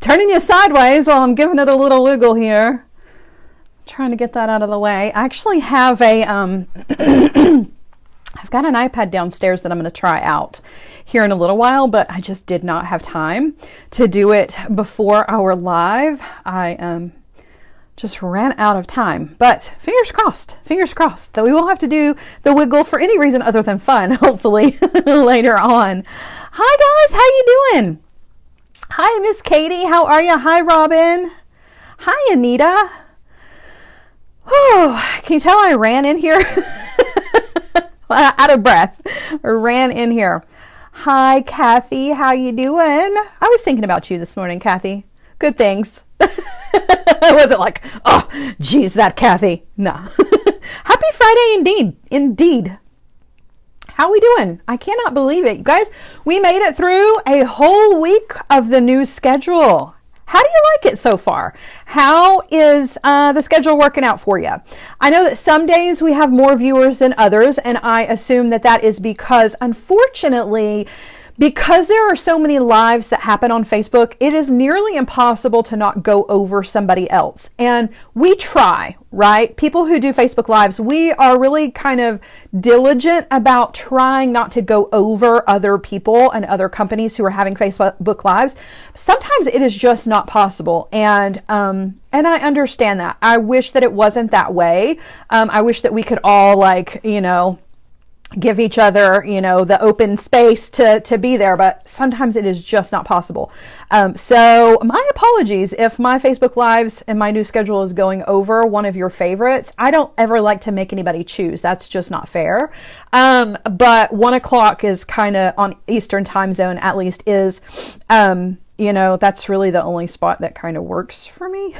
Turning you sideways while I'm giving it a little wiggle here. Trying to get that out of the way. I actually have a, I've got an iPad downstairs that I'm going to try out here in a little while, but I just did not have time to do it before our live. I just ran out of time, but fingers crossed that we won't have to do the wiggle for any reason other than fun, hopefully later on. Hi guys, how you doing? Hi Miss Katie, how are you? Hi Robin. Hi Anita. Oh, can you tell I ran in here? Out of breath. Ran in here. Hi Kathy, how you doing? I was thinking about you this morning, Kathy. Good things. I wasn't like, oh, geez, that Kathy. No. Happy Friday indeed. How we doing? I cannot believe it. You guys, we made it through a whole week of the new schedule. How do you like it so far? How is the schedule working out for you? I know that some days we have more viewers than others, and I assume that that is because, unfortunately, because there are so many lives that happen on Facebook, it is nearly impossible to not go over somebody else. And we try, right? People who do Facebook Lives, we are really kind of diligent about trying not to go over other people and other companies who are having Facebook Lives. Sometimes it is just not possible. And I understand that. I wish that it wasn't that way. I wish that we could all give each other, the open space to be there, but sometimes it is just not possible. So my apologies if my Facebook Lives and my new schedule is going over one of your favorites. I don't ever like to make anybody choose. That's just not fair. But 1 o'clock is kind of on Eastern time zone, at least is, that's really the only spot that kind of works for me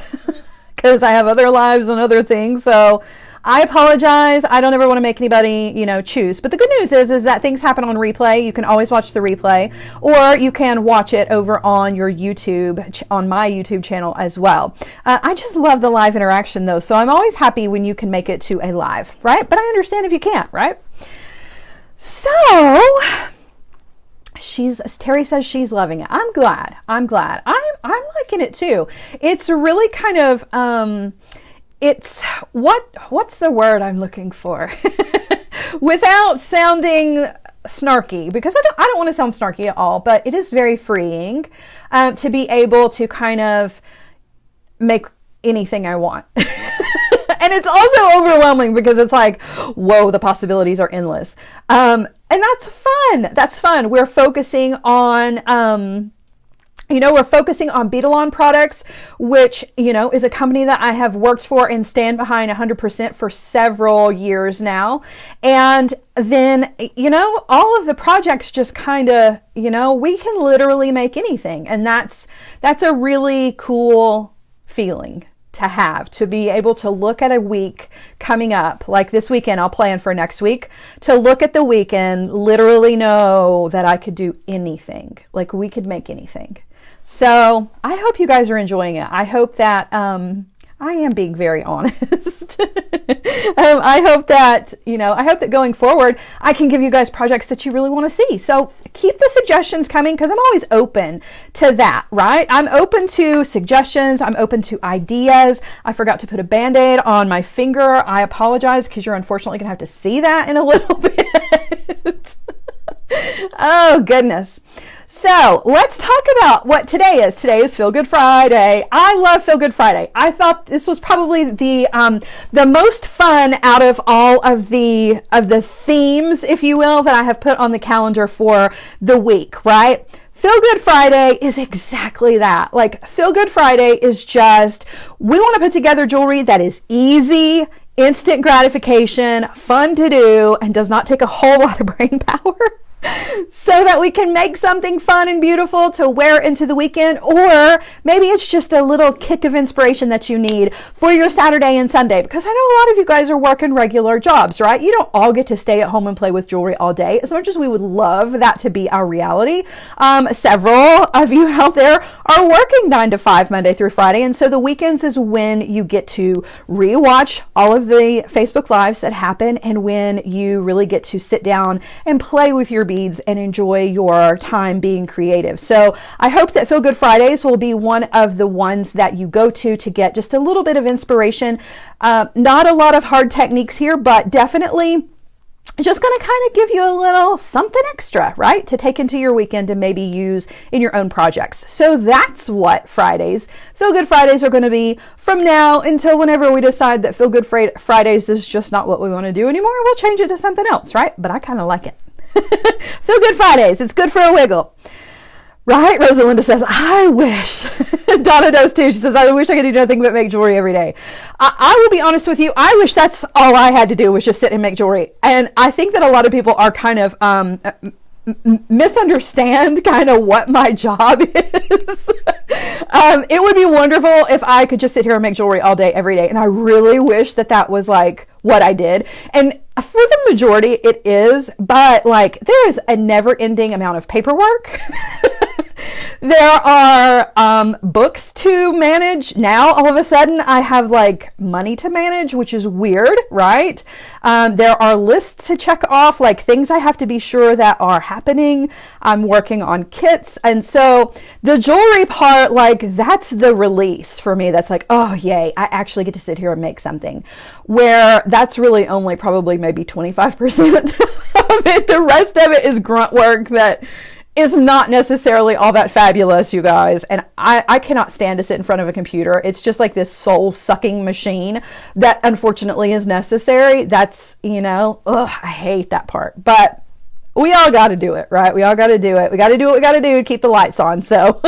because I have other lives and other things. So I apologize. I don't ever want to make anybody, choose. But the good news is that things happen on replay. You can always watch the replay, or you can watch it over on your YouTube, on my YouTube channel as well. I just love the live interaction though. So I'm always happy when you can make it to a live, right? But I understand if you can't, right? So Terry says she's loving it. I'm glad. I'm liking it too. It's really kind of, it's what's the word I'm looking for without sounding snarky, because I don't want to sound snarky at all, but it is very freeing to be able to kind of make anything I want. And it's also overwhelming because it's like, whoa, the possibilities are endless. And that's fun. That's fun. We're focusing on we're focusing on Bead products, which, is a company that I have worked for and stand behind 100% for several years now. And then, all of the projects just kind of, we can literally make anything. And that's a really cool feeling to have, to be able to look at a week coming up, like this weekend, I'll plan for next week, to look at the weekend, literally know that I could do anything, like we could make anything. So I hope you guys are enjoying it. I hope that, I am being very honest. I hope that going forward, I can give you guys projects that you really want to see. So keep the suggestions coming, because I'm always open to that, right? I'm open to suggestions. I'm open to ideas. I forgot to put a Band-Aid on my finger. I apologize, because you're unfortunately going to have to see that in a little bit. Oh, goodness. So let's talk about what today is. Today is Feel Good Friday. I love Feel Good Friday. I thought this was probably the most fun out of all of the themes, if you will, that I have put on the calendar for the week, right? Feel Good Friday is exactly that. Like, Feel Good Friday is just, we want to put together jewelry that is easy, instant gratification, fun to do, and does not take a whole lot of brain power. So that we can make something fun and beautiful to wear into the weekend, or maybe it's just a little kick of inspiration that you need for your Saturday and Sunday, because I know a lot of you guys are working regular jobs, right? You don't all get to stay at home and play with jewelry all day, as much as we would love that to be our reality. Several of you out there are working 9 to 5 Monday through Friday, and so the weekends is when you get to rewatch all of the Facebook Lives that happen, and when you really get to sit down and play with your beads and enjoy your time being creative. So I hope that Feel Good Fridays will be one of the ones that you go to get just a little bit of inspiration. Not a lot of hard techniques here, but definitely just going to kind of give you a little something extra, right, to take into your weekend and maybe use in your own projects. So that's what Fridays, Feel Good Fridays, are going to be from now until whenever we decide that Feel Good Fridays is just not what we want to do anymore. We'll change it to something else, right? But I kind of like it. Feel Good Fridays. It's good for a wiggle. Right? Rosalinda says, I wish. Donna does too. She says, I wish I could do nothing but make jewelry every day. I will be honest with you. I wish that's all I had to do was just sit and make jewelry. And I think that a lot of people are kind of misunderstand kind of what my job is. It would be wonderful if I could just sit here and make jewelry all day, every day. And I really wish that that was like what I did. And for the majority, it is. But like, there is a never-ending amount of paperwork. There are books to manage. Now, all of a sudden, I have like money to manage, which is weird, right? There are lists to check off, like things I have to be sure that are happening. I'm working on kits. And so the jewelry part, like that's the release for me. That's like, oh, yay, I actually get to sit here and make something. Where that's really only probably maybe 25% of it. The rest of it is grunt work that is not necessarily all that fabulous, you guys. And I cannot stand to sit in front of a computer. It's just like this soul-sucking machine that unfortunately is necessary. That's, you know, ugh, I hate that part. But we all got to do it, right? We all got to do it. We got to do what we got to do to keep the lights on. So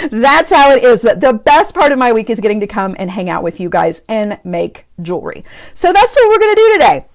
that's how it is. But the best part of my week is getting to come and hang out with you guys and make jewelry. So that's what we're going to do today.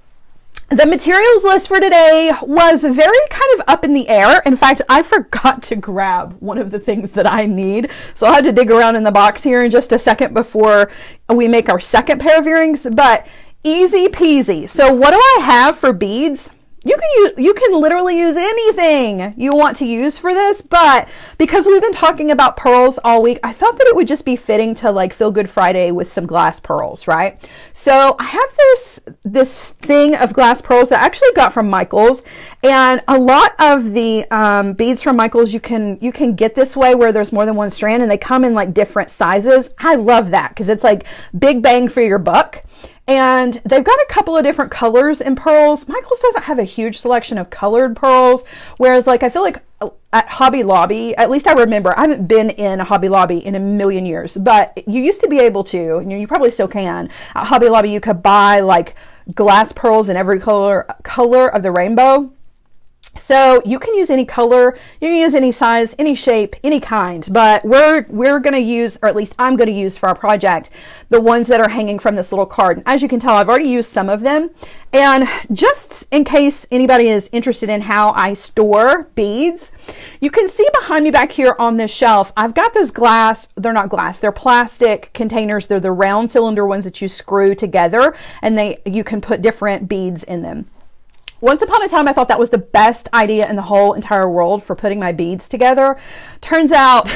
The materials list for today was very kind of up in the air. In fact, I forgot to grab one of the things that I need. So I'll have to dig around in the box here in just a second before we make our second pair of earrings, but easy peasy. So what do I have for beads? You can literally use anything you want to use for this, but because we've been talking about pearls all week, I thought that it would just be fitting to like Feel Good Friday with some glass pearls, right? So I have this thing of glass pearls that I actually got from Michael's, and a lot of the beads from Michael's you can get this way where there's more than one strand, and they come in like different sizes. I love that because it's like big bang for your buck. And they've got a couple of different colors in pearls. Michael's doesn't have a huge selection of colored pearls, whereas like I feel like at Hobby Lobby, at least I remember, I haven't been in a Hobby Lobby in a million years, but you used to be able to, and you probably still can. At Hobby Lobby, you could buy like glass pearls in every color of the rainbow. So you can use any color, you can use any size, any shape, any kind, but we're going to use, or at least I'm going to use for our project, the ones that are hanging from this little card. And as you can tell, I've already used some of them. And just in case anybody is interested in how I store beads, you can see behind me back here on this shelf, I've got those glass, they're not glass, they're plastic containers. They're the round cylinder ones that you screw together, and you can put different beads in them. Once upon a time, I thought that was the best idea in the whole entire world for putting my beads together. Turns out,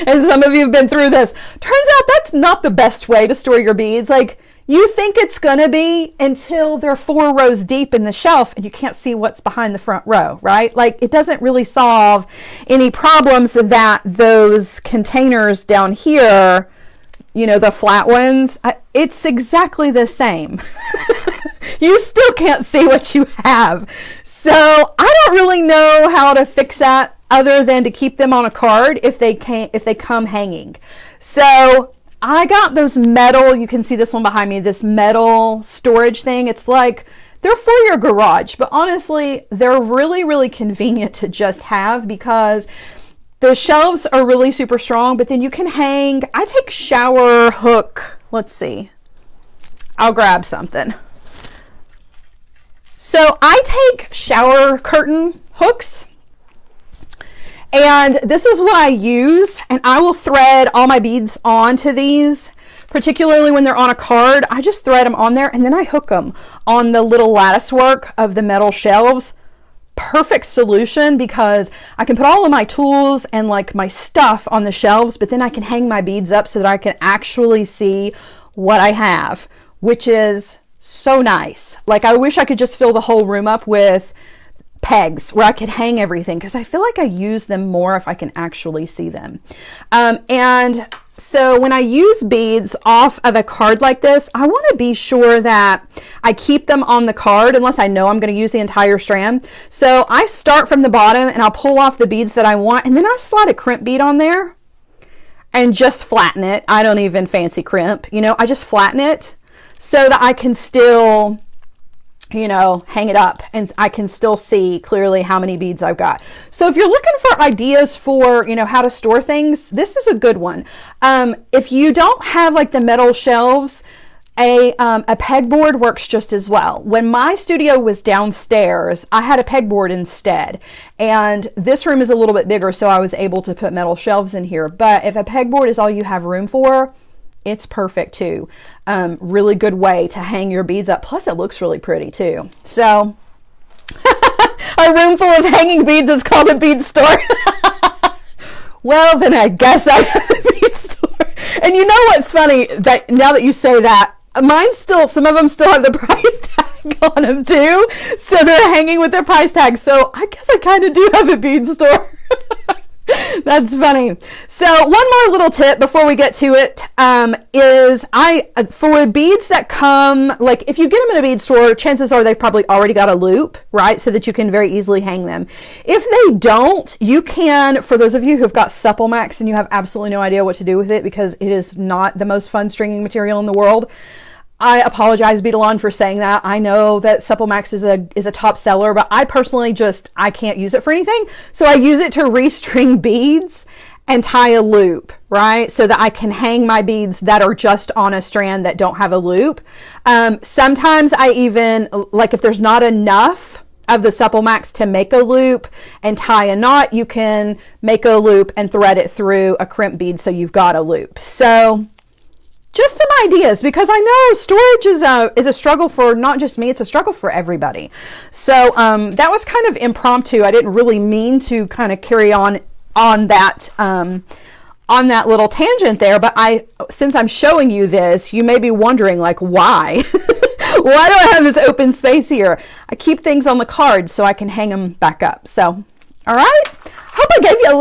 and some of you have been through this, turns out that's not the best way to store your beads. Like, you think it's gonna be until they're 4 rows deep in the shelf and you can't see what's behind the front row, right? Like, it doesn't really solve any problems that those containers down here, you know, the flat ones, it's exactly the same. You still can't see what you have. So I don't really know how to fix that other than to keep them on a card if they come hanging. So I got those metal, you can see this one behind me, this metal storage thing. It's like, they're for your garage, but honestly, they're really, really convenient to just have because the shelves are really super strong, but then you can hang, I take shower hook, let's see, I'll grab something. So I take shower curtain hooks, and this is what I use, and I will thread all my beads onto these, particularly when they're on a card. I just thread them on there, and then I hook them on the little lattice work of the metal shelves. Perfect solution because I can put all of my tools and like my stuff on the shelves, but then I can hang my beads up so that I can actually see what I have, which is so nice. Like, I wish I could just fill the whole room up with pegs where I could hang everything, because I feel like I use them more if I can actually see them. And so when I use beads off of a card like this, I want to be sure that I keep them on the card unless I know I'm going to use the entire strand. So I start from the bottom and I'll pull off the beads that I want, and then I slide a crimp bead on there and just flatten it. I don't even fancy crimp, you know, I just flatten it so that I can still, you know, hang it up and I can still see clearly how many beads I've got. So if you're looking for ideas for, you know, how to store things, this is a good one. If you don't have like the metal shelves, a pegboard works just as well. When my studio was downstairs, I had a pegboard instead, and this room is a little bit bigger, so I was able to put metal shelves in here. But if a pegboard is all you have room for, it's perfect too. Really good way to hang your beads up. Plus it looks really pretty too. So a room full of hanging beads is called a bead store. Well, then I guess I have a bead store. And you know what's funny, that now that you say that, mine still, some of them still have the price tag on them too. So they're hanging with their price tag. So I guess I kind of do have a bead store. That's funny. So one more little tip before we get to it is for beads that come, like if you get them in a bead store, chances are they've probably already got a loop, right? So that you can very easily hang them. If they don't, you can, for those of you who've got Supple Max and you have absolutely no idea what to do with it because it is not the most fun stringing material in the world, I apologize, Beadalon, for saying that. I know that Supple Max is a top seller, but I personally I can't use it for anything. So I use it to restring beads and tie a loop, right? So that I can hang my beads that are just on a strand that don't have a loop. Sometimes I even, like if there's not enough of the Supple Max to make a loop and tie a knot, you can make a loop and thread it through a crimp bead so you've got a loop. So just some ideas, because I know storage is a struggle for not just me, it's a struggle for everybody. So that was kind of impromptu. I didn't really mean to kind of carry on that little tangent there, but since I'm showing you this, you may be wondering like, why? Why do I have this open space here? I keep things on the card so I can hang them back up. So, all right. Hope I gave you a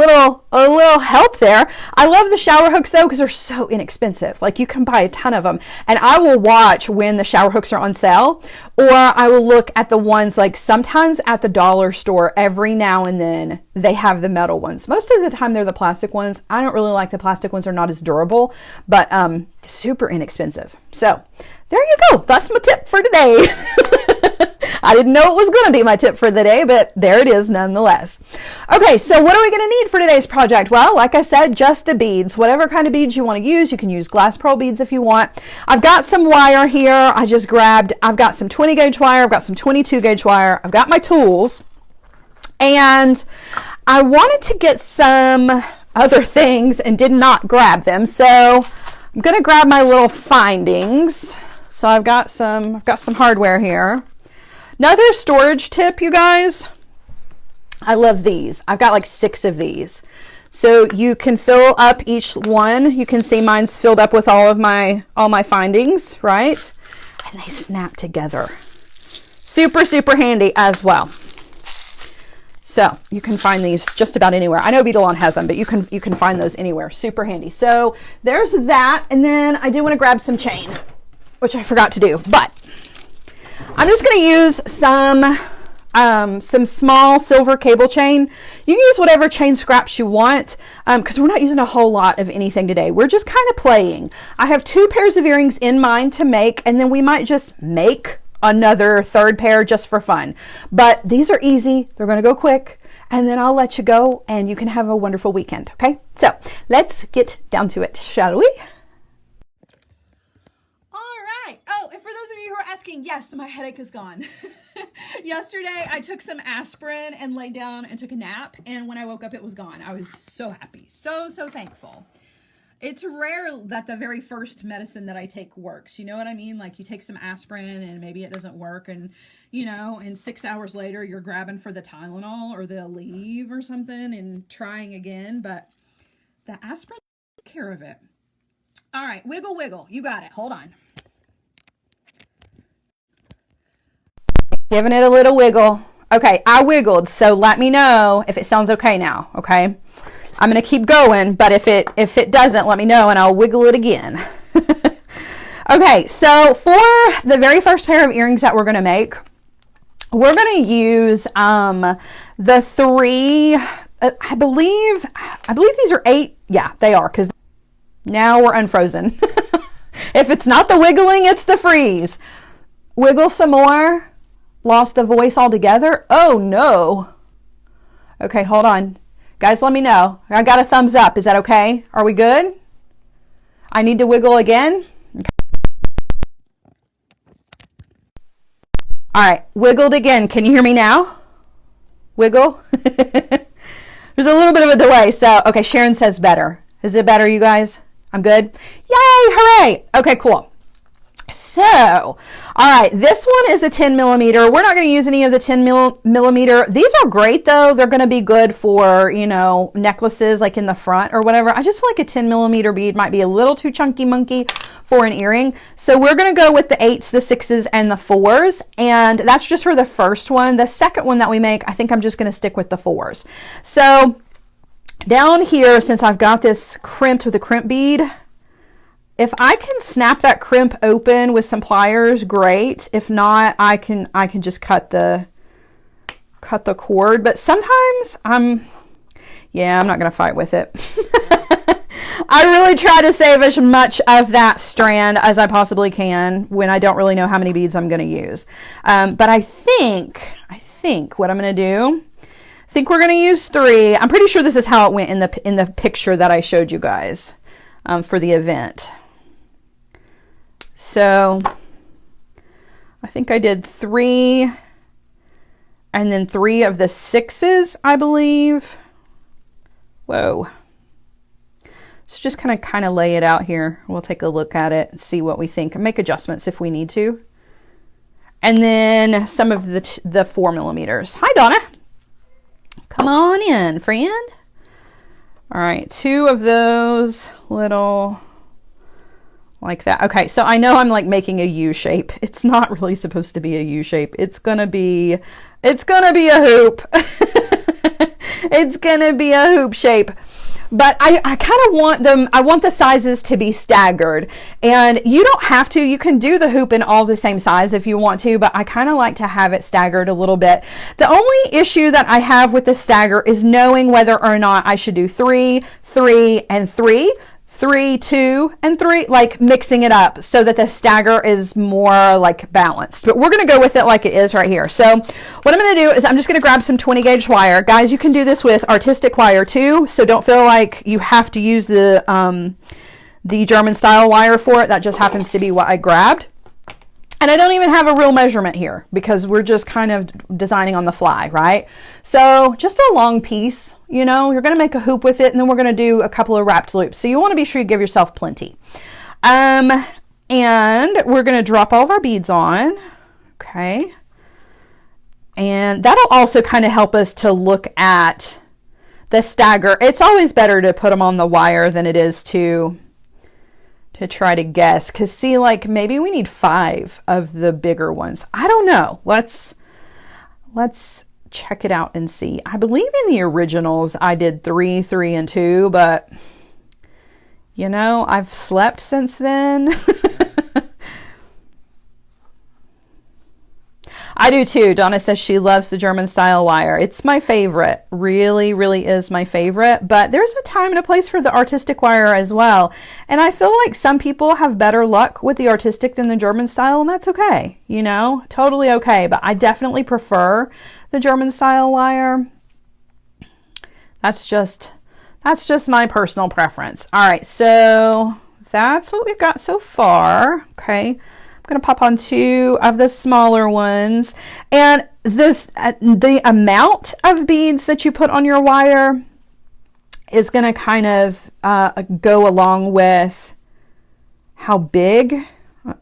little help there. I love the shower hooks though, because they're so inexpensive. Like you can buy a ton of them, and I will watch when the shower hooks are on sale, or I will look at the ones like sometimes at the dollar store every now and then they have the metal ones. Most of the time they're the plastic ones. I don't really like the plastic ones. They're not as durable, but super inexpensive. So there you go. That's my tip for today. I didn't know it was going to be my tip for the day, but there it is nonetheless. Okay, so what are we going to need for today's project? Well, like I said, just the beads. Whatever kind of beads you want to use. You can use glass pearl beads if you want. I've got some wire here. I've got some 20 gauge wire. I've got some 22 gauge wire. I've got my tools. And I wanted to get some other things and did not grab them. So I'm going to grab my little findings. So I've got some hardware here. Another storage tip, you guys. I love these. I've got like 6 of these. So you can fill up each one. You can see mine's filled up with all my findings, right? And they snap together. Super, super handy as well. So you can find these just about anywhere. I know Beadalon has them, but you can find those anywhere. Super handy. So there's that. And then I do want to grab some chain, which I forgot to do, but I'm just going to use some small silver cable chain. You can use whatever chain scraps you want, because we're not using a whole lot of anything today. We're just kind of playing. I have 2 pairs of earrings in mind to make, and then we might just make another 3rd pair just for fun. But these are easy. They're going to go quick, and then I'll let you go, and you can have a wonderful weekend. Okay, so let's get down to it, shall we? Oh, and for those of you who are asking, yes, my headache is gone. Yesterday, I took some aspirin and laid down and took a nap. And when I woke up, it was gone. I was so happy. So thankful. It's rare that the very first medicine that I take works. You know what I mean? Like you take some aspirin and maybe it doesn't work. And, you know, and 6 hours later, you're grabbing for the Tylenol or the Aleve or something and trying again. But the aspirin took care of it. All right, wiggle, wiggle. You got it. Hold on. Giving it a little wiggle. Okay, I wiggled, so let me know if it sounds okay now, okay? I'm going to keep going, but if it doesn't, let me know and I'll wiggle it again. Okay, so for the very first pair of earrings that we're going to make, we're going to use the three, I believe these are 8. Yeah, they are, because now we're unfrozen. If it's not the wiggling, it's the freeze. Wiggle some more. Lost the voice altogether. Oh no. Okay, hold on. Guys, let me know. I got a thumbs up. Is that okay? Are we good? I need to wiggle again. Okay. All right, wiggled again. Can you hear me now? Wiggle. There's a little bit of a delay. So, okay, Sharon says better. Is it better, you guys? I'm good. Yay, hooray. Okay, cool. So, all right, this one is a 10 millimeter. We're not going to use any of the 10 millimeter. These are great though. They're going to be good for, you know, necklaces like in the front or whatever. I just feel like a 10 millimeter bead might be a little too chunky monkey for an earring. So we're going to go with the 8s, the 6s, and the 4s. And that's just for the first one. The second one that we make, I think I'm just going to stick with the 4s. So down here, since I've got this crimped with a crimp bead, if I can snap that crimp open with some pliers, great. If not, I can just cut the cord. But sometimes I'm not gonna fight with it. I really try to save as much of that strand as I possibly can when I don't really know how many beads I'm gonna use. But I think what I'm gonna do, I think we're gonna use 3. I'm pretty sure this is how it went in the picture that I showed you guys for the event. So I think I did 3 and then 3 of the 6s, I believe. Whoa. So just kind of lay it out here. We'll take a look at it and see what we think and make adjustments if we need to. And then some of the 4 millimeters. Hi, Donna. Come on in, friend. All right, 2 of those little like that. Okay, so I know I'm like making a U shape. It's not really supposed to be a U shape. It's gonna be a hoop. It's gonna be a hoop shape. But I kind of want them, I want the sizes to be staggered. And you don't have to, you can do the hoop in all the same size if you want to, but I kind of like to have it staggered a little bit. The only issue that I have with the stagger is knowing whether or not I should do 3, 3, and 3. 3, 2, and 3, like mixing it up so that the stagger is more like balanced. But we're going to go with it like it is right here. So what I'm going to do is I'm just going to grab some 20 gauge wire. Guys, you can do this with artistic wire too, so don't feel like you have to use the German style wire for it. That just happens to be what I grabbed. And I don't even have a real measurement here because we're just kind of designing on the fly, right? So just a long piece, you know, you're going to make a hoop with it, and then we're going to do a couple of wrapped loops. So you want to be sure you give yourself plenty. And we're going to drop all of our beads on. Okay. And that'll also kind of help us to look at the stagger. It's always better to put them on the wire than it is to try to guess, because see, like maybe we need 5 of the bigger ones. I don't know. Let's check it out and see. I believe in the originals I did 3, 3, and 2, but you know, I've slept since then. I do too. Donna says she loves the German style wire. It's my favorite. Really, really is my favorite. But there's a time and a place for the artistic wire as well. And I feel like some people have better luck with the artistic than the German style, and that's okay. You know, totally okay. But I definitely prefer the German style wire. That's just my personal preference. All right, so that's what we've got so far. Okay. I'm going to pop on 2 of the smaller ones, and the amount of beads that you put on your wire is going to kind of go along with how big,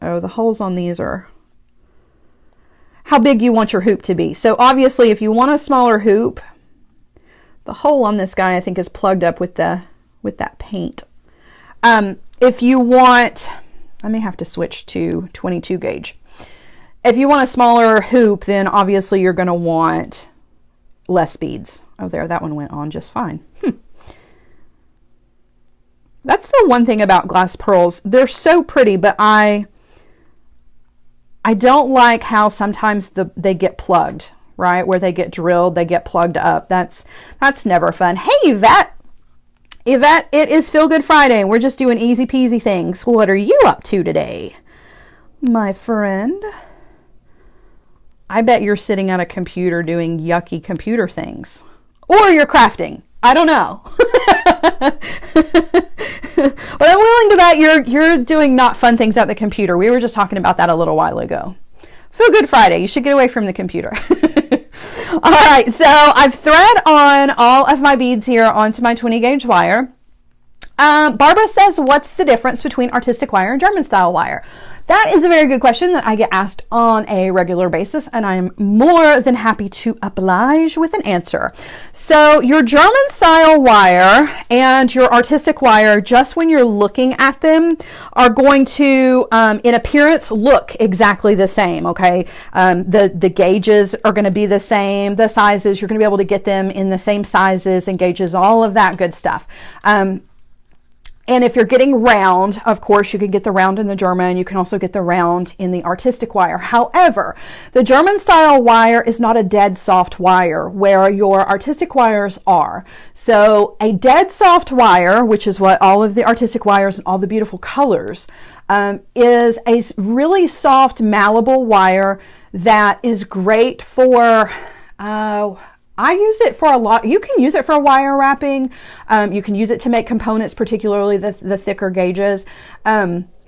the holes on these are, how big you want your hoop to be. So obviously if you want a smaller hoop, the hole on this guy I think is plugged up with that paint. If you want, I may have to switch to 22 gauge. If you want a smaller hoop, then obviously you're going to want less beads. Oh, there, that one went on just fine. That's the one thing about glass pearls. They're so pretty, but I don't like how sometimes they get plugged, right? Where they get drilled, they get plugged up. That's never fun. Hey, Yvette, it is Feel Good Friday. We're just doing easy peasy things. What are you up to today, my friend? I bet you're sitting at a computer doing yucky computer things. Or you're crafting. I don't know. But I'm willing to bet you're doing not fun things at the computer. We were just talking about that a little while ago. Feel Good Friday. You should get away from the computer. All right, so I've thread on all of my beads here onto my 20 gauge wire. Barbara says, what's the difference between artistic wire and German style wire? That is a very good question that I get asked on a regular basis, and I'm more than happy to oblige with an answer. So your German style wire and your artistic wire, just when you're looking at them, are going to, in appearance, look exactly the same, okay? The gauges are going to be the same, the sizes, you're going to be able to get them in the same sizes and gauges, all of that good stuff. And if you're getting round, of course, you can get the round in the German. You can also get the round in the artistic wire. However, the German style wire is not a dead soft wire where your artistic wires are. So a dead soft wire, which is what all of the artistic wires and all the beautiful colors, is a really soft, malleable wire that is great for, I use it for a lot. You can use it for wire wrapping. You can use it to make components, particularly the thicker gauges.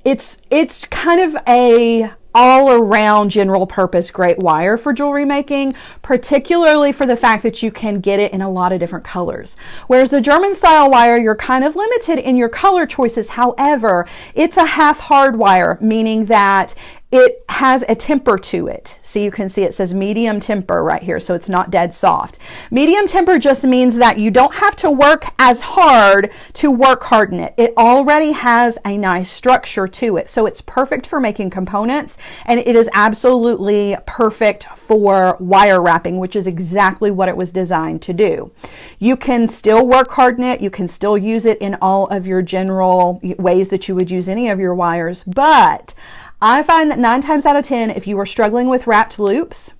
It's kind of a all-around general purpose great wire for jewelry making, particularly for the fact that you can get it in a lot of different colors. Whereas the German style wire, you're kind of limited in your color choices. However, it's a half hard wire, meaning that it has a temper to it. So you can see it says medium temper right here, so it's not dead soft. Medium temper just means that you don't have to work as hard to work harden it. It already has a nice structure to it, so it's perfect for making components, and it is absolutely perfect for wire wrapping, which is exactly what it was designed to do. You can still work harden it, you can still use it in all of your general ways that you would use any of your wires, but I find that 9 times out of 10, if you are struggling with wrapped loops,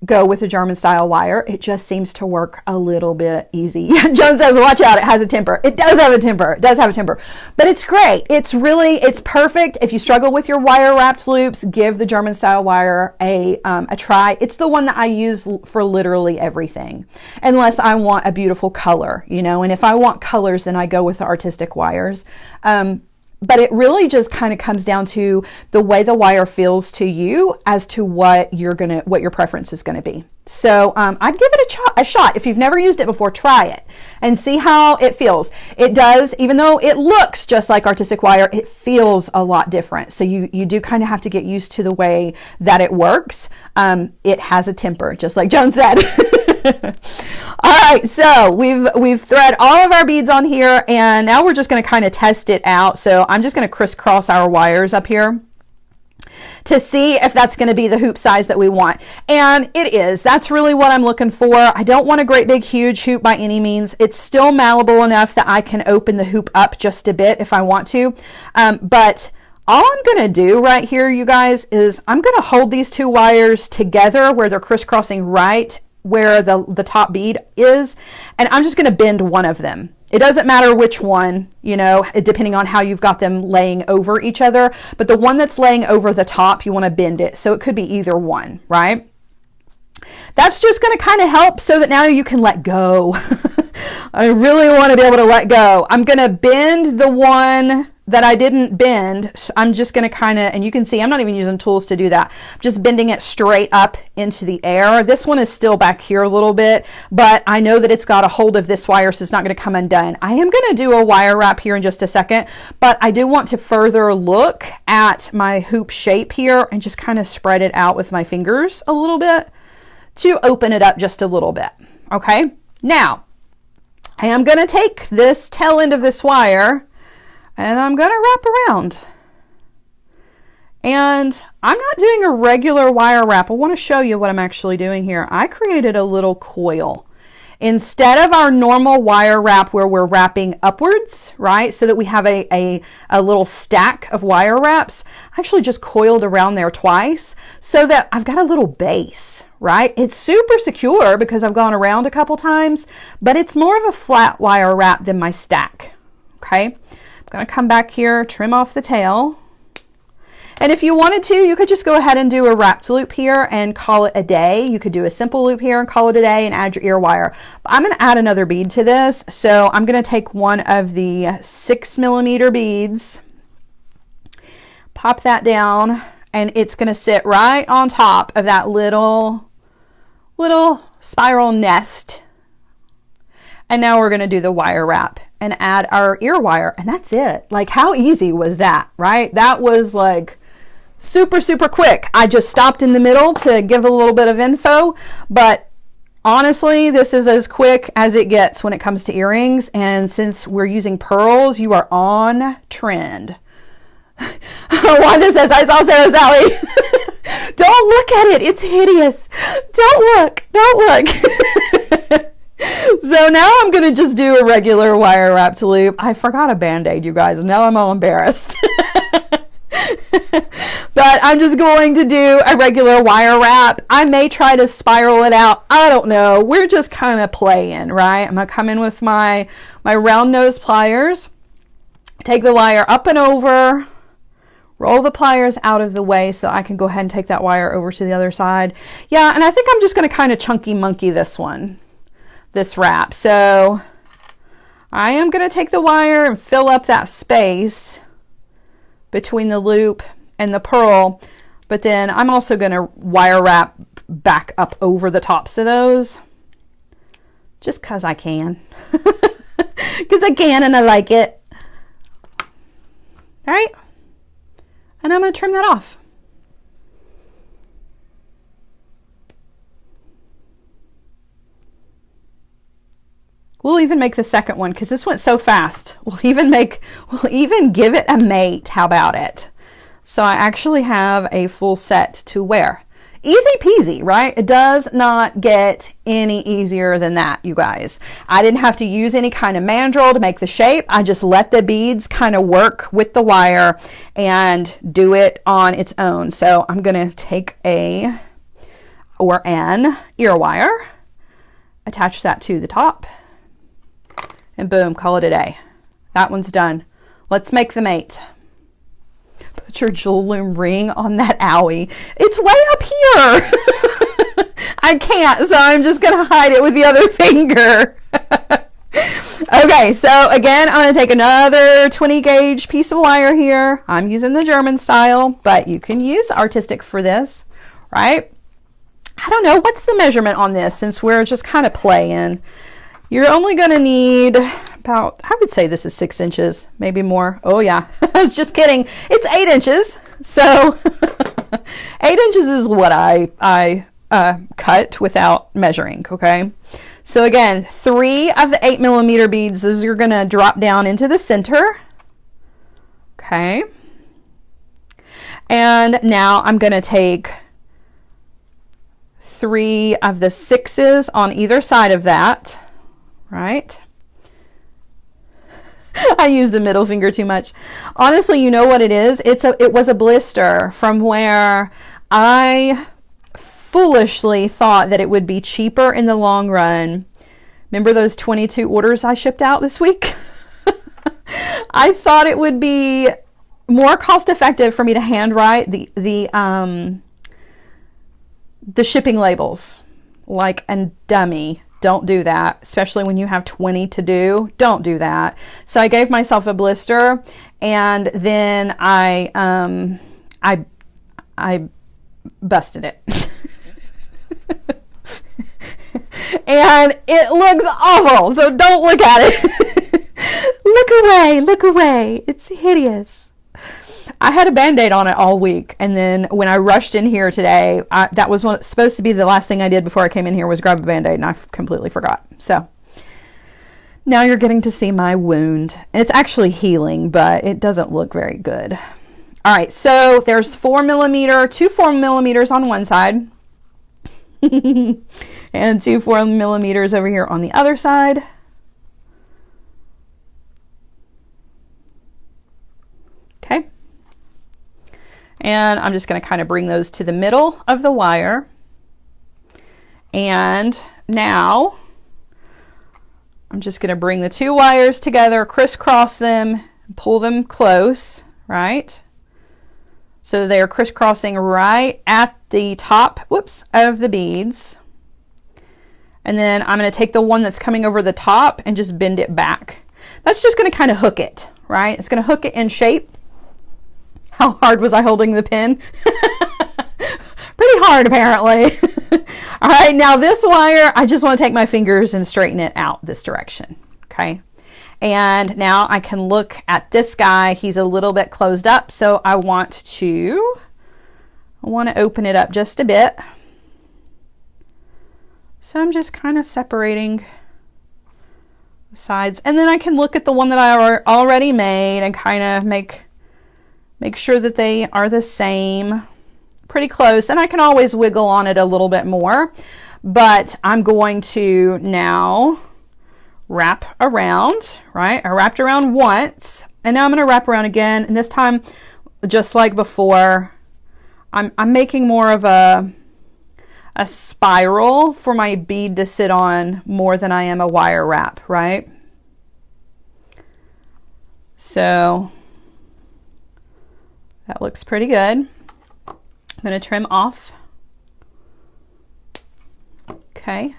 go with a German style wire. It just seems to work a little bit easy. Joan says, watch out, it has a temper. It does have a temper. It does have a temper. But it's great. It's perfect. If you struggle with your wire wrapped loops, give the German style wire a try. It's the one that I use for literally everything, unless I want a beautiful color, and if I want colors, then I go with the artistic wires. But it really just kind of comes down to the way the wire feels to you as to what your preference is going to be. So I'd give it a shot. If you've never used it before, try it and see how it feels. It does, even though it looks just like artistic wire, it feels a lot different. So you do kind of have to get used to the way that it works. It has a temper, just like Joan said. All right, so we've thread all of our beads on here, and now we're just going to kind of test it out. So I'm just going to crisscross our wires up here to see if that's going to be the hoop size that we want. And it is. That's really what I'm looking for. I don't want a great big huge hoop by any means. It's still malleable enough that I can open the hoop up just a bit if I want to. But all I'm going to do right here, you guys, is I'm going to hold these two wires together where they're crisscrossing right where the top bead is, and I'm just going to bend one of them. It doesn't matter which one, depending on how you've got them laying over each other, but the one that's laying over the top, you want to bend it. So it could be either one, right? That's just going to kind of help so that now you can let go. I really want to be able to let go. I'm going to bend the one that I didn't bend. I'm just going to kind of, and you can see I'm not even using tools to do that. I'm just bending it straight up into the air. This one is still back here a little bit, but I know that it's got a hold of this wire, so it's not going to come undone. I am going to do a wire wrap here in just a second, but I do want to further look at my hoop shape here and just kind of spread it out with my fingers a little bit to open it up just a little bit. Okay, now I am going to take this tail end of this wire and I'm going to wrap around. And I'm not doing a regular wire wrap. I want to show you what I'm actually doing here. I created a little coil. Instead of our normal wire wrap where we're wrapping upwards, right, so that we have a little stack of wire wraps, I actually just coiled around there twice so that I've got a little base, right? It's super secure because I've gone around a couple times, but it's more of a flat wire wrap than my stack, okay? I'm going to come back here, trim off the tail. And if you wanted to, you could just go ahead and do a wrapped loop here and call it a day. You could do a simple loop here and call it a day and add your ear wire. But I'm going to add another bead to this. So I'm going to take one of the 6mm beads, pop that down, and it's going to sit right on top of that little spiral nest. And now we're going to do the wire wrap and add our ear wire. And that's it. Like, how easy was that, right? That was like super, super quick. I just stopped in the middle to give a little bit of info, but honestly, this is as quick as it gets when it comes to earrings. And since we're using pearls, you are on trend. Wanda says, I saw Sarah Sally. Don't look at it. It's hideous. Don't look. Don't look. So now I'm going to just do a regular wire wrapped loop. I forgot a Band-Aid, you guys. Now I'm all embarrassed. But I'm just going to do a regular wire wrap. I may try to spiral it out. I don't know. We're just kind of playing, right? I'm going to come in with my round nose pliers, take the wire up and over, roll the pliers out of the way so I can go ahead and take that wire over to the other side. Yeah, and I think I'm just going to kind of chunky monkey this wrap. So I am going to take the wire and fill up that space between the loop and the pearl, but then I'm also going to wire wrap back up over the tops of those just because I can. Because I can and I like it. All right. And I'm going to trim that off. We'll even make the second one because this went so fast. We'll even give it a mate. How about it? So I actually have a full set to wear. Easy peasy, right? It does not get any easier than that, you guys. I didn't have to use any kind of mandrel to make the shape. I just let the beads kind of work with the wire and do it on its own. So I'm going to take an ear wire, attach that to the top, and boom, call it a day. That one's done. Let's make the mate. Put your jewel loom ring on that owie. It's way up here. I can't, so I'm just going to hide it with the other finger. Okay, so again, I'm going to take another 20 gauge piece of wire here. I'm using the German style, but you can use the artistic for this, right? I don't know, what's the measurement on this since we're just kind of playing? You're only going to need about, I would say this is 6 inches, maybe more. Oh yeah, I was just kidding. It's 8 inches. So 8 inches is what I cut without measuring, okay? So again, 3 of the 8mm beads, those are going to drop down into the center. Okay. And now I'm going to take 3 of the 6s on either side of that. Right? I use the middle finger too much. Honestly, you know what it is? It was a blister from where I foolishly thought that it would be cheaper in the long run. Remember those 22 orders I shipped out this week? I thought it would be more cost effective for me to handwrite the shipping labels like a dummy. Don't do that, especially when you have 20 to do. Don't do that. So I gave myself a blister, and then I busted it. And it looks awful, so don't look at it. Look away, look away. It's hideous. I had a Band-Aid on it all week, and then when I rushed in here today, that was supposed to be the last thing I did before I came in here was grab a Band-Aid, and I completely forgot. So now you're getting to see my wound. And it's actually healing, but it doesn't look very good. All right, so there's 4 millimeter, 2 4 millimeters on one side and 2 4 millimeters over here on the other side. Okay. And I'm just going to kind of bring those to the middle of the wire. And now I'm just going to bring the 2 wires together, crisscross them, pull them close, right? So they are crisscrossing right at the top, whoops, of the beads. And then I'm going to take the one that's coming over the top and just bend it back. That's just going to kind of hook it, right? It's going to hook it in shape. How hard was I holding the pin? Pretty hard, apparently. All right, now this wire, I just want to take my fingers and straighten it out this direction, okay? And now I can look at this guy. He's a little bit closed up, so I want to open it up just a bit. So I'm just kind of separating the sides, and then I can look at the one that I already made and kind of make sure that they are the same, pretty close. And I can always wiggle on it a little bit more, but I'm going to now wrap around, right? I wrapped around once, and now I'm going to wrap around again. And this time, just like before, I'm making more of a spiral for my bead to sit on more than I am a wire wrap, right? So that looks pretty good. I'm going to trim off. Okay.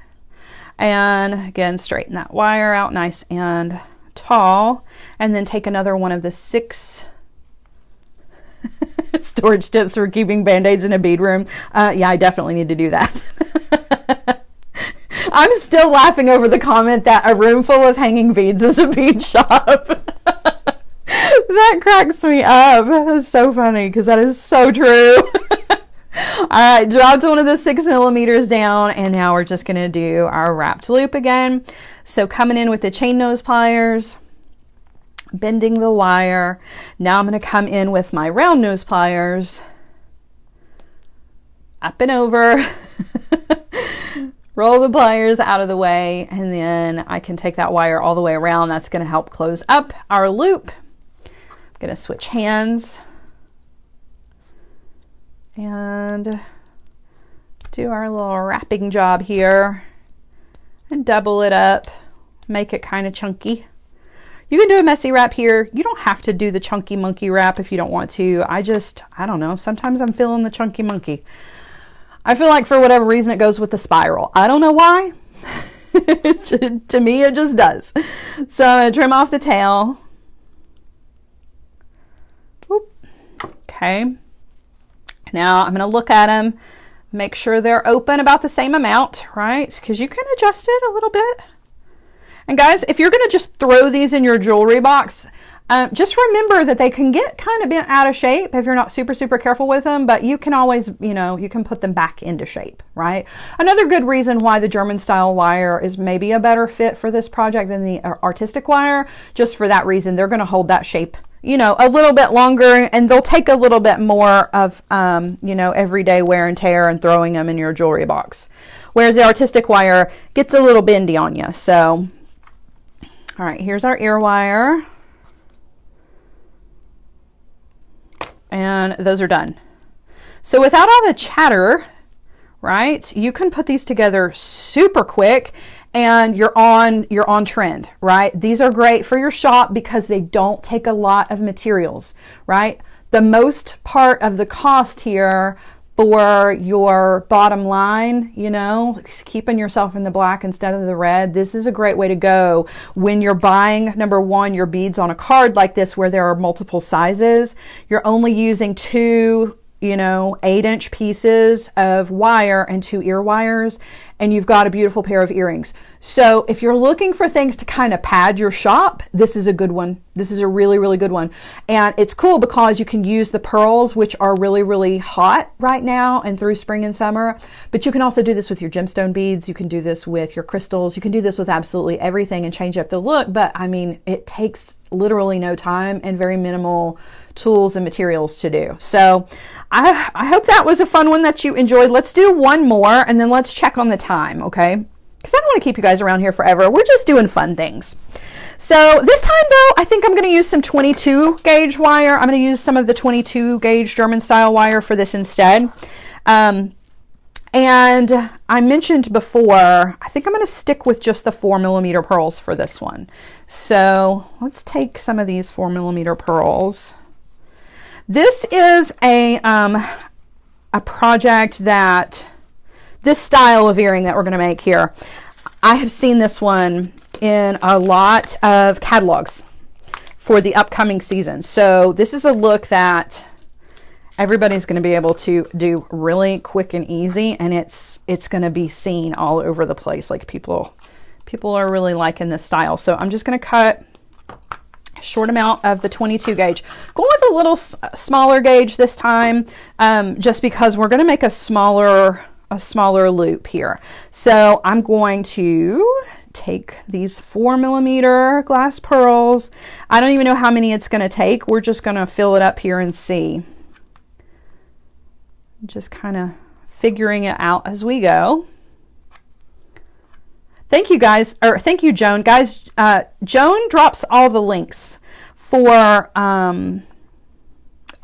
And again, straighten that wire out nice and tall. And then take another one of the 6 storage tips for keeping Band-Aids in a bead room. Yeah, I definitely need to do that. I'm still laughing over the comment that a room full of hanging beads is a bead shop. That cracks me up. That's so funny because that is so true. All right, dropped one of the 6 millimeters down, and now we're just going to do our wrapped loop again. So coming in with the chain nose pliers, bending the wire. Now I'm going to come in with my round nose pliers, up and over, roll the pliers out of the way, and then I can take that wire all the way around. That's going to help close up our loop. I'm going to switch hands and do our little wrapping job here and double it up, make it kind of chunky. You can do a messy wrap here. You don't have to do the chunky monkey wrap if you don't want to. I don't know, sometimes I'm feeling the chunky monkey. I feel like for whatever reason it goes with the spiral. I don't know why. To me it just does. So I'm going to trim off the tail. Whoop. Okay. Now I'm going to look at them, make sure they're open about the same amount, right? Because you can adjust it a little bit. And guys, if you're going to just throw these in your jewelry box, just remember that they can get kind of bent out of shape if you're not super, super careful with them, but you can always, you can put them back into shape, right? Another good reason why the German style wire is maybe a better fit for this project than the artistic wire, just for that reason, they're going to hold that shape, a little bit longer, and they'll take a little bit more of, everyday wear and tear and throwing them in your jewelry box. Whereas the artistic wire gets a little bendy on you. So, all right, here's our ear wire. And those are done. So without all the chatter, right, you can put these together super quick and you're on trend, right? These are great for your shop because they don't take a lot of materials, right? The most part of the cost here for your bottom line, keeping yourself in the black instead of the red, this is a great way to go when you're buying, number one, your beads on a card like this where there are multiple sizes. You're only using 2 8-inch pieces of wire and 2 ear wires, and you've got a beautiful pair of earrings. So if you're looking for things to kind of pad your shop, this is a good one. This is a really, really good one. And it's cool because you can use the pearls, which are really, really hot right now and through spring and summer. But you can also do this with your gemstone beads. You can do this with your crystals. You can do this with absolutely everything and change up the look. But I mean, it takes literally no time and very minimal tools and materials to do. So I hope that was a fun one that you enjoyed. Let's do one more and then let's check on the time, okay? Because I don't want to keep you guys around here forever. We're just doing fun things. So this time though, I think I'm going to use some 22 gauge wire. I'm going to use some of the 22 gauge German style wire for this instead. And I mentioned before, I think I'm going to stick with just the 4mm pearls for this one. So let's take some of these 4mm pearls. This is a project that, this style of earring that we're going to make here, I have seen this one in a lot of catalogs for the upcoming season. So this is a look that everybody's going to be able to do really quick and easy, and it's going to be seen all over the place. Like people are really liking this style. So I'm just going to cut a short amount of the 22 gauge. Going with a little smaller gauge this time, just because we're going to make a smaller loop here. So I'm going to take these 4mm glass pearls. I don't even know how many it's going to take. We're just going to fill it up here and see. Just kind of figuring it out as we go. Thank you guys, or thank you, Joan. Guys, Joan drops all the links for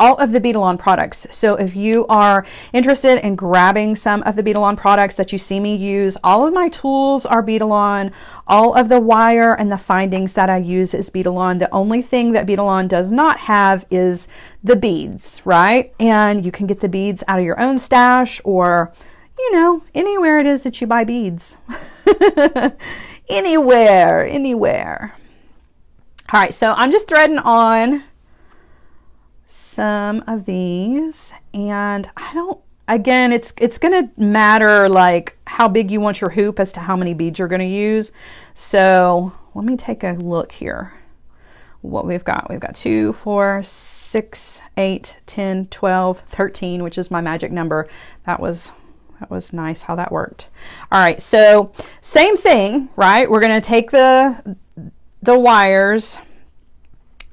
all of the Beadalon products. So if you are interested in grabbing some of the Beadalon products that you see me use, all of my tools are Beadalon. All of the wire and the findings that I use is Beadalon. The only thing that Beadalon does not have is the beads, right? And you can get the beads out of your own stash, or, you know, anywhere it is that you buy beads. Anywhere. All right, so I'm just threading on some of these, and again, it's gonna matter like how big you want your hoop as to how many beads you're gonna use. So let me take a look here what we've got. We've got 2, 4, 6, 8, 10, 12, 13, which is my magic number. That was nice how that worked. All right, so same thing, right? We're gonna take the wires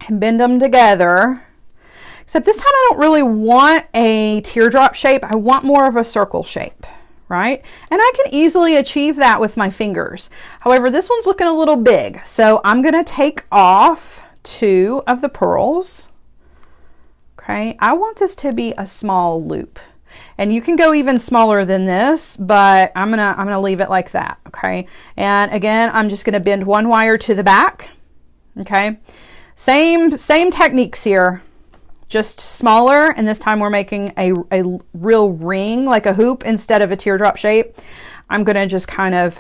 and bend them together. Except this time I don't really want a teardrop shape. I want more of a circle shape, right? And I can easily achieve that with my fingers. However, this one's looking a little big. So I'm going to take off 2 of the pearls. Okay, I want this to be a small loop. And you can go even smaller than this, but I'm gonna leave it like that, okay? And again, I'm just gonna bend one wire to the back, okay? Same techniques here. Just smaller, and this time we're making a real ring, like a hoop, instead of a teardrop shape. I'm going to just kind of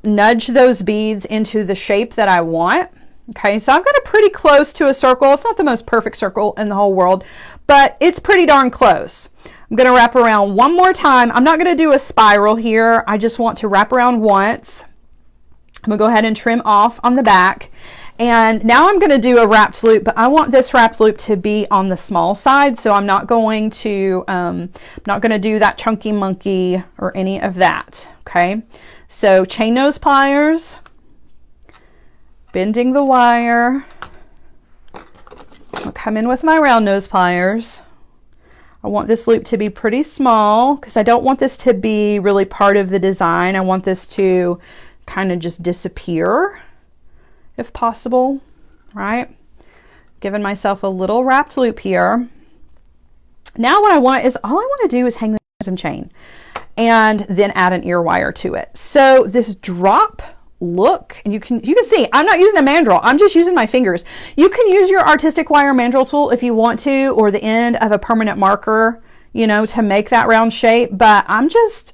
nudge those beads into the shape that I want. Okay, so I've got it pretty close to a circle. It's not the most perfect circle in the whole world, but it's pretty darn close. I'm going to wrap around one more time. I'm not going to do a spiral here. I just want to wrap around once. I'm going to go ahead and trim off on the back. And now I'm going to do a wrapped loop, but I want this wrapped loop to be on the small side, so I'm not going to do that chunky monkey or any of that. Okay, so chain nose pliers, bending the wire. I'll come in with my round nose pliers. I want this loop to be pretty small because I don't want this to be really part of the design. I want this to kind of just disappear, if possible, right? Giving myself a little wrapped loop here. Now what I want is, all I want to do is hang some chain and then add an ear wire to it. So this drop look, and you can see I'm not using a mandrel, I'm just using my fingers. You can use your artistic wire mandrel tool if you want to, or the end of a permanent marker, you know, to make that round shape, but I'm just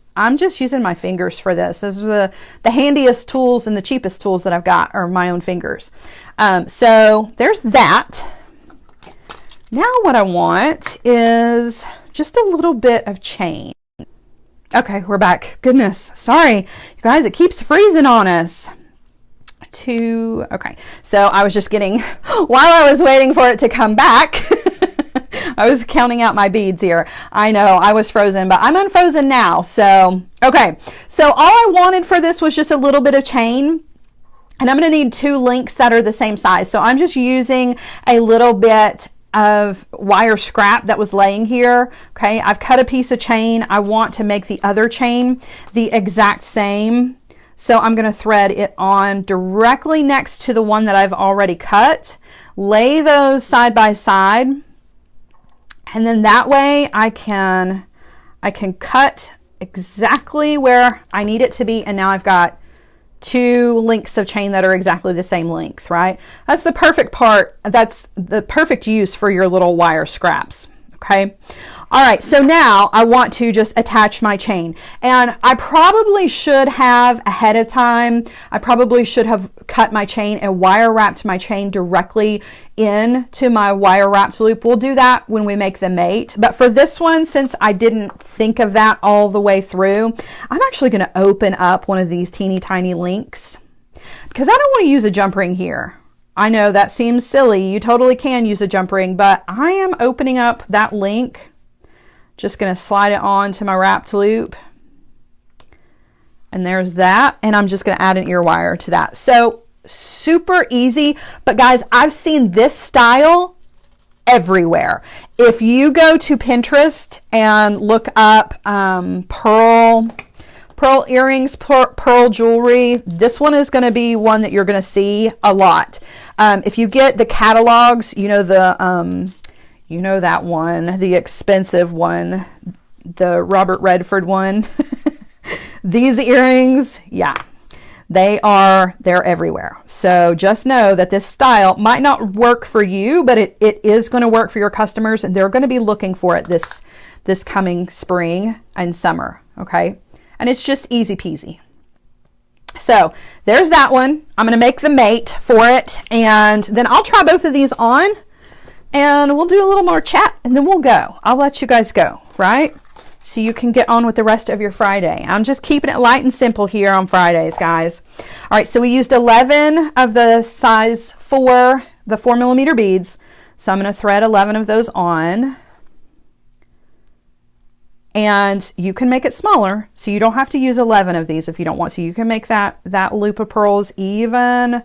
using my fingers for this. Those are the handiest tools and the cheapest tools that I've got are my own fingers. So there's that. Now what I want is just a little bit of chain. Okay, we're back. Goodness, sorry, you guys, it keeps freezing on us. Okay, so I was just getting, while I was waiting for it to come back, I was counting out my beads here. I know I was frozen, but I'm unfrozen now. So, okay. So all I wanted for this was just a little bit of chain. And I'm going to need 2 links that are the same size. So I'm just using a little bit of wire scrap that was laying here. Okay, I've cut a piece of chain. I want to make the other chain the exact same. So I'm going to thread it on directly next to the one that I've already cut. Lay those side by side. And then that way I can cut exactly where I need it to be. And now I've got 2 links of chain that are exactly the same length, right? That's the perfect part. That's the perfect use for your little wire scraps. Okay. All right. So now I want to just attach my chain, and I probably should have ahead of time, I probably should have cut my chain and wire wrapped my chain directly into my wire wrapped loop. We'll do that when we make the mate. But for this one, since I didn't think of that all the way through, I'm actually going to open up one of these teeny tiny links because I don't want to use a jump ring here. I know that seems silly. You totally can use a jump ring, but I am opening up that link. Just going to slide it on to my wrapped loop. And there's that. And I'm just going to add an ear wire to that. So super easy. But guys, I've seen this style everywhere. If you go to Pinterest and look up pearl earrings, pearl jewelry, this one is going to be one that you're going to see a lot. If you get the catalogs, you know that one, the expensive one, the Robert Redford one. These earrings, yeah, they're everywhere. So just know that this style might not work for you, but it is going to work for your customers, and they're going to be looking for it this coming spring and summer. Okay. And it's just easy peasy. So there's that one. I'm going to make the mate for it, and then I'll try both of these on, and we'll do a little more chat, and then we'll go. I'll let you guys go, right? So you can get on with the rest of your Friday. I'm just keeping it light and simple here on Fridays, guys. All right, so we used 11 of the size 4, the 4mm beads. So I'm going to thread 11 of those on. And you can make it smaller, so you don't have to use 11 of these if you don't want to. You can make that loop of pearls even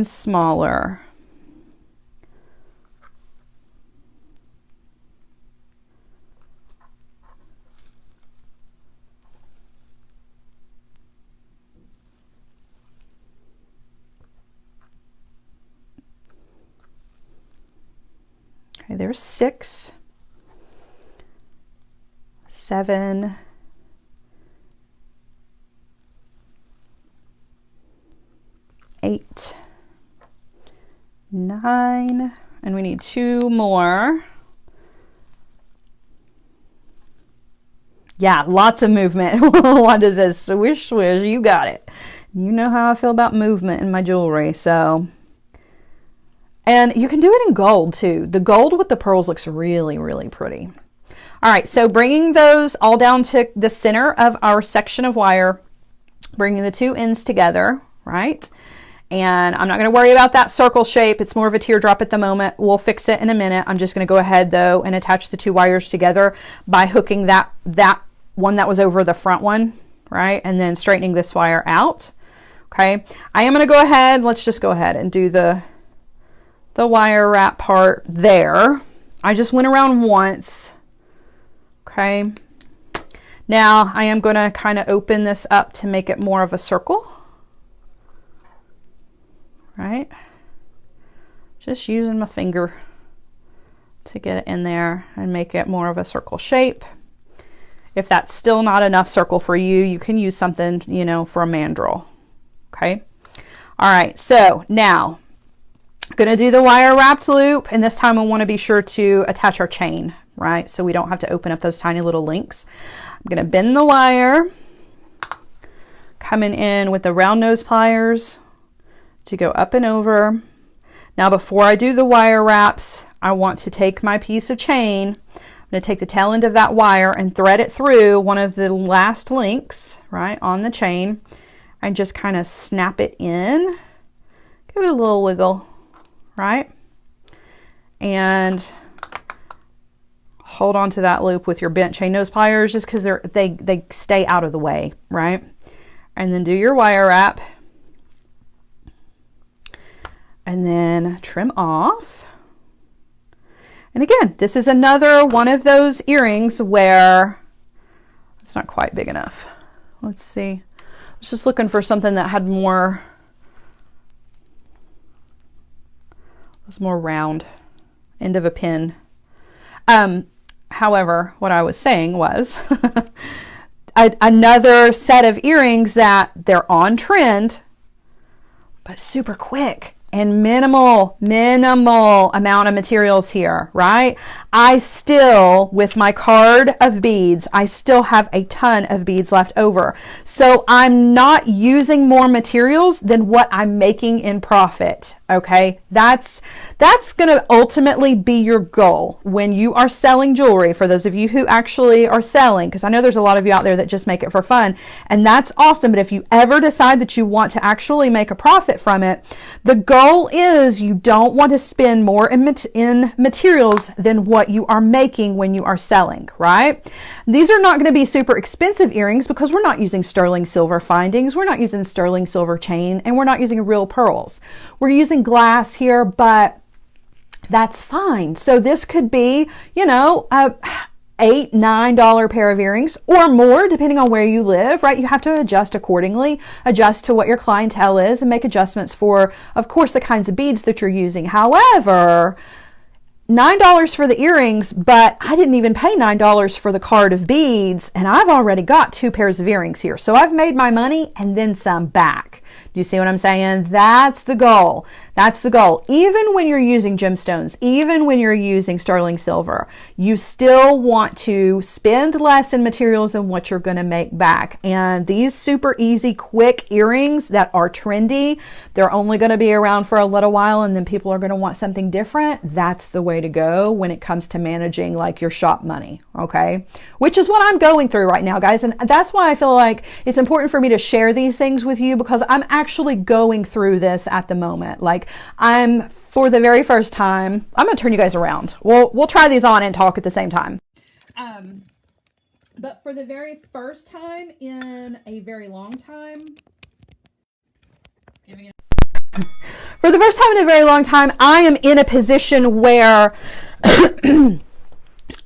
smaller. Okay, there's 6. 7, 8, 9, and we need 2 more. Yeah, lots of movement. Wanda says, swish, swish, you got it. You know how I feel about movement in my jewelry, so. And you can do it in gold too. The gold with the pearls looks really, really pretty. All right, so bringing those all down to the center of our section of wire, bringing the 2 ends together, right? And I'm not going to worry about that circle shape. It's more of a teardrop at the moment. We'll fix it in a minute. I'm just going to go ahead though and attach the 2 wires together by hooking that one that was over the front one, right? And then straightening this wire out. Okay, I am going to go ahead. Let's just go ahead and do the wire wrap part there. I just went around once. Okay, now I am going to kind of open this up to make it more of a circle, right? Just using my finger to get it in there and make it more of a circle shape. If that's still not enough circle for you, you can use something, you know, for a mandrel. Okay, all right, so now I'm going to do the wire wrapped loop, and this time I want to be sure to attach our chain, right? So we don't have to open up those tiny little links. I'm going to bend the wire, coming in with the round nose pliers to go up and over. Now before I do the wire wraps, I want to take my piece of chain. I'm going to take the tail end of that wire and thread it through one of the last links, right, on the chain, and just kind of snap it in. Give it a little wiggle, right? And hold on to that loop with your bent chain nose pliers just because they stay out of the way, right? And then do your wire wrap. and then trim off. And again, this is another one of those earrings where it's not quite big enough. Let's see. I was just looking for something that had more, was more round, end of a pin. However, what I was saying was another set of earrings that they're on trend, but super quick and minimal amount of materials here, right? I still, with my card of beads, I still have a ton of beads left over. So I'm not using more materials than what I'm making in profit, okay? That's going to ultimately be your goal when you are selling jewelry, for those of you who actually are selling, because I know there's a lot of you out there that just make it for fun, and that's awesome. But if you ever decide that you want to actually make a profit from it, the goal is you don't want to spend more in materials than what you are making when you are selling, right? These are not going to be super expensive earrings because we're not using sterling silver findings, we're not using sterling silver chain, and we're not using real pearls. We're using glass here, but that's fine. So this could be, you know, a $8, $9 pair of earrings or more, depending on where you live, right? You have to adjust accordingly, adjust to what your clientele is, and make adjustments for, of course, the kinds of beads that you're using. However, $9 for the earrings, but I didn't even pay $9 for the card of beads, and I've already got 2 pairs of earrings here. So I've made my money and then some back. Do you see what I'm saying? That's the goal. That's the goal. Even when you're using gemstones, even when you're using sterling silver, you still want to spend less in materials than what you're going to make back. And these super easy, quick earrings that are trendy, they're only going to be around for a little while, and then people are going to want something different. That's the way to go when it comes to managing like your shop money, okay? Which is what I'm going through right now, guys. And that's why I feel like it's important for me to share these things with you, because I'm actually going through this at the moment. Like, I'm, for the very first time, I'm going to turn you guys around. We'll try these on and talk at the same time. But for the very first time in a very long time, for the first time in a very long time, I am in a position where I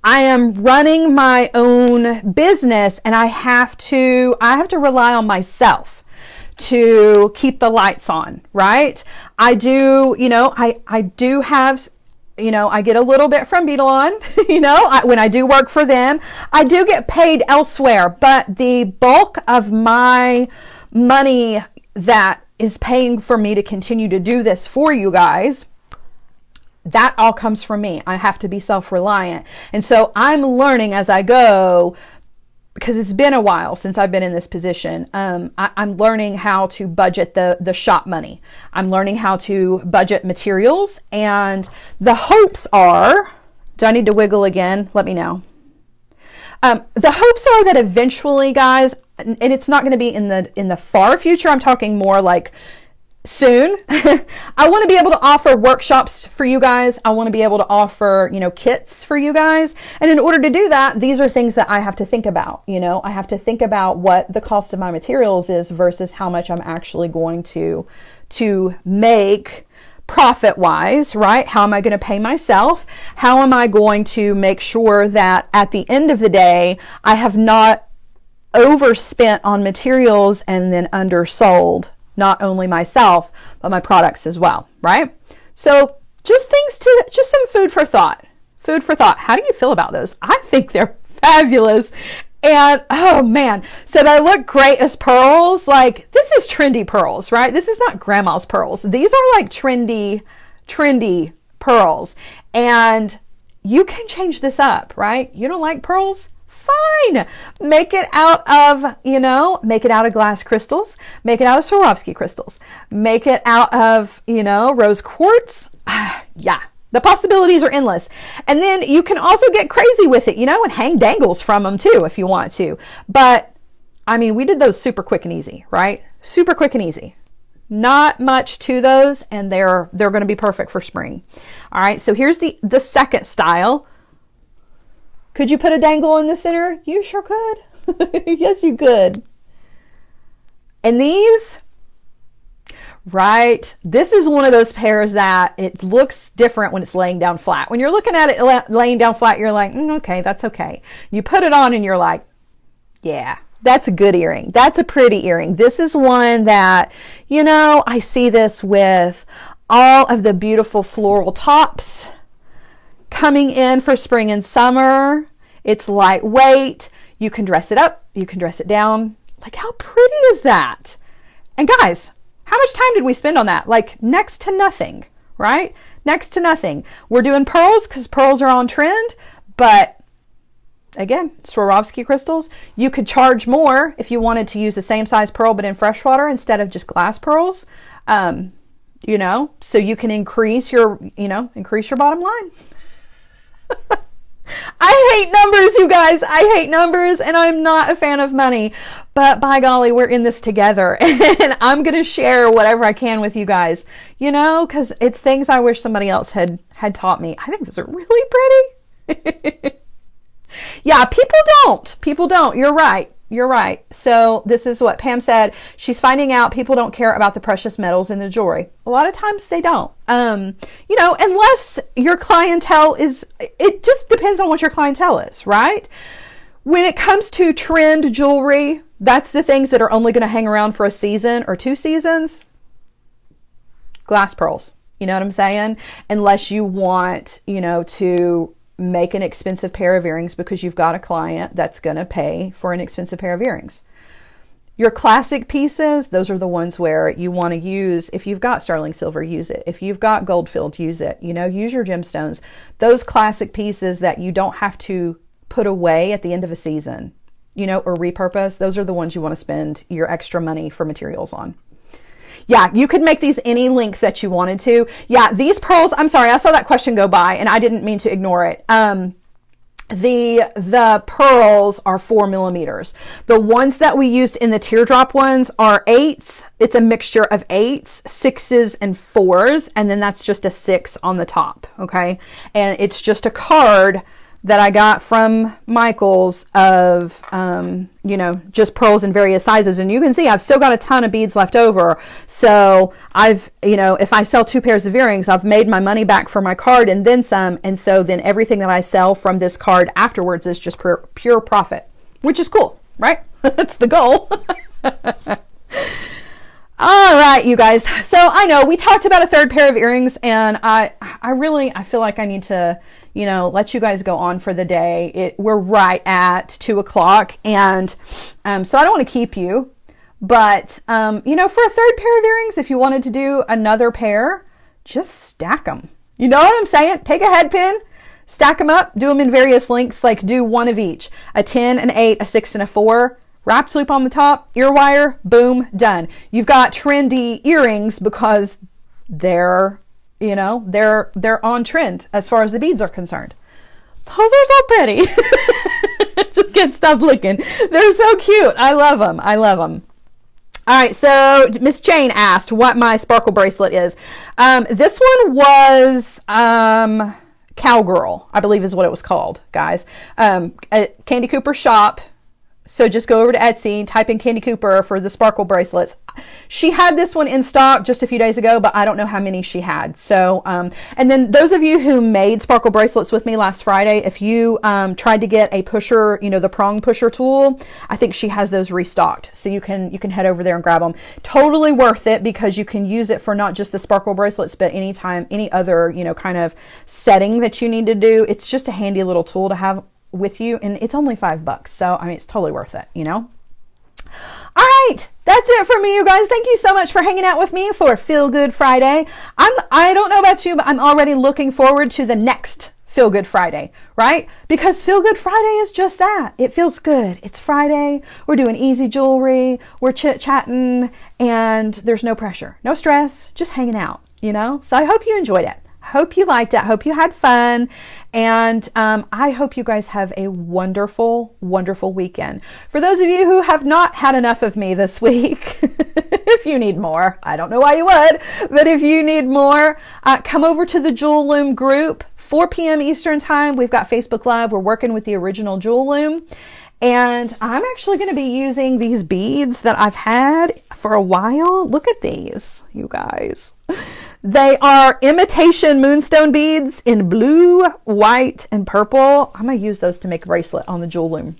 am running my own business, and I have to rely on myself to keep the lights on, right? I do, you know, I do have, you know, I get a little bit from Beadalon, you know, when I do work for them. I do get paid elsewhere, but the bulk of my money that is paying for me to continue to do this for you guys, that all comes from me. I have to be self-reliant. And so I'm learning as I go, because it's been a while since I've been in this position. I'm learning how to budget the shop money. I'm learning how to budget materials, and the hopes are, do I need to wiggle again? Let me know. The hopes are that eventually, guys, and it's not going to be in the far future, I'm talking more like soon. I want to be able to offer workshops for you guys. I want to be able to offer, you know, kits for you guys. And in order to do that, these are things that I have to think about. You know, I have to think about what the cost of my materials is versus how much I'm actually going to make profit wise, right? How am I going to pay myself? How am I going to make sure that at the end of the day, I have not overspent on materials and then undersold not only myself, but my products as well, right? So just some food for thought. Food for thought. How do you feel about those? I think they're fabulous. And oh man, so they look great as pearls. Like, this is trendy pearls, right? This is not grandma's pearls. These are like trendy pearls. And you can change this up, right? You don't like pearls? Fine. Make it out of, you know, make it out of glass crystals, make it out of Swarovski crystals, make it out of, you know, rose quartz. Yeah, the possibilities are endless. And then you can also get crazy with it, you know, and hang dangles from them too, if you want to. But I mean, we did those super quick and easy, right? Super quick and easy. Not much to those, and they're going to be perfect for spring. All right. So here's the second style. Could you put a dangle in the center? You sure could. Yes, you could. And these, Right? This is one of those pairs that it looks different when it's laying down flat. When you're looking at it laying down flat, you're like, okay, that's okay. You put it on and you're like, yeah, that's a good earring. That's a pretty earring. This is one that, you know, I see this with all of the beautiful floral tops coming in for spring and summer. It's lightweight. You can dress it up. You can dress it down. Like, how pretty is that? And guys, how much time did we spend on that? Like, next to nothing, right? Next to nothing. We're doing pearls because pearls are on trend, but again, Swarovski crystals. You could charge more if you wanted to use the same size pearl but in freshwater instead of just glass pearls. You know, so you can increase your bottom line. I hate numbers, you guys. I hate numbers, and I'm not a fan of money. But by golly, we're in this together, and I'm going to share whatever I can with you guys, you know, because it's things I wish somebody else had taught me. I think these are really pretty. Yeah, people don't. People don't. You're right. You're right. So this is what Pam said. She's finding out people don't care about the precious metals in the jewelry. A lot of times they don't. You know, unless your clientele is, it just depends on what your clientele is, right? When it comes to trend jewelry, that's the things that are only going to hang around for a season or 2 seasons. Glass pearls. You know what I'm saying? Unless you want, you know, to make an expensive pair of earrings because you've got a client that's going to pay for an expensive pair of earrings. Your classic pieces, those are the ones where you want to use, if you've got sterling silver, use it. If you've got gold filled, use it. You know, use your gemstones. Those classic pieces that you don't have to put away at the end of a season, you know, or repurpose, those are the ones you want to spend your extra money for materials on. Yeah, you could make these any length that you wanted to. Yeah, these pearls, I'm sorry, I saw that question go by and I didn't mean to ignore it. The pearls are 4 millimeters. The ones that we used in the teardrop ones are 8s. It's a mixture of 8s, 6s, and 4s. And then that's just a 6 on the top. Okay. And it's just a card that I got from Michael's of, you know, just pearls in various sizes. And you can see I've still got a ton of beads left over. So I've, you know, if I sell 2 pairs of earrings, I've made my money back for my card and then some. And so then everything that I sell from this card afterwards is just pure profit, which is cool, right? That's the goal. All right, you guys. So I know we talked about a 3rd pair of earrings, and I feel like I need to, you know, let you guys go on for the day. We're right at 2 o'clock, and so I don't want to keep you, but you know, for a 3rd pair of earrings, if you wanted to do another pair, just stack them. You know what I'm saying? Take a head pin, stack them up, do them in various lengths, like do one of each, a 10, an 8, a 6, and a 4. Wrapped loop on the top, ear wire, boom, done. You've got trendy earrings because they're, you know, they're on trend as far as the beads are concerned. Those are so pretty. Just can't stop looking. They're so cute. I love them. I love them. All right, so Miss Jane asked what my sparkle bracelet is. This one was Cowgirl, I believe is what it was called, guys. At Candy Cooper shop. So just go over to Etsy, type in Candy Cooper for the sparkle bracelets. She had this one in stock just a few days ago, but I don't know how many she had. So, and then those of you who made sparkle bracelets with me last Friday, if you tried to get a pusher, you know, the prong pusher tool, I think she has those restocked. So you can head over there and grab them. Totally worth it because you can use it for not just the sparkle bracelets, but anytime, any other, you know, kind of setting that you need to do. It's just a handy little tool to have with you, and it's only $5. So, I mean, it's totally worth it, you know? All right, that's it for me, you guys. Thank you so much for hanging out with me for Feel Good Friday. I don't know about you, but I'm already looking forward to the next Feel Good Friday, right? Because Feel Good Friday is just that. It feels good. It's Friday. We're doing easy jewelry. We're chit-chatting, and there's no pressure, no stress, just hanging out, you know? So I hope you enjoyed it. Hope you liked it. Hope you had fun. And I hope you guys have a wonderful, wonderful weekend. For those of you who have not had enough of me this week, if you need more, I don't know why you would, but if you need more, come over to the Jewel Loom group, 4 p.m. Eastern time. We've got Facebook Live. We're working with the original Jewel Loom. And I'm actually going to be using these beads that I've had for a while. Look at these, you guys. They are imitation moonstone beads in blue, white, and purple. I'm going to use those to make a bracelet on the jewel loom.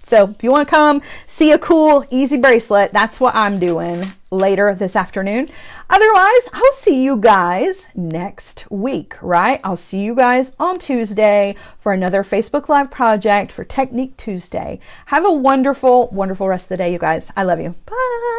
So if you want to come see a cool, easy bracelet, that's what I'm doing later this afternoon. Otherwise, I'll see you guys next week, right? I'll see you guys on Tuesday for another Facebook Live project for Technique Tuesday. Have a wonderful, wonderful rest of the day, you guys. I love you. Bye.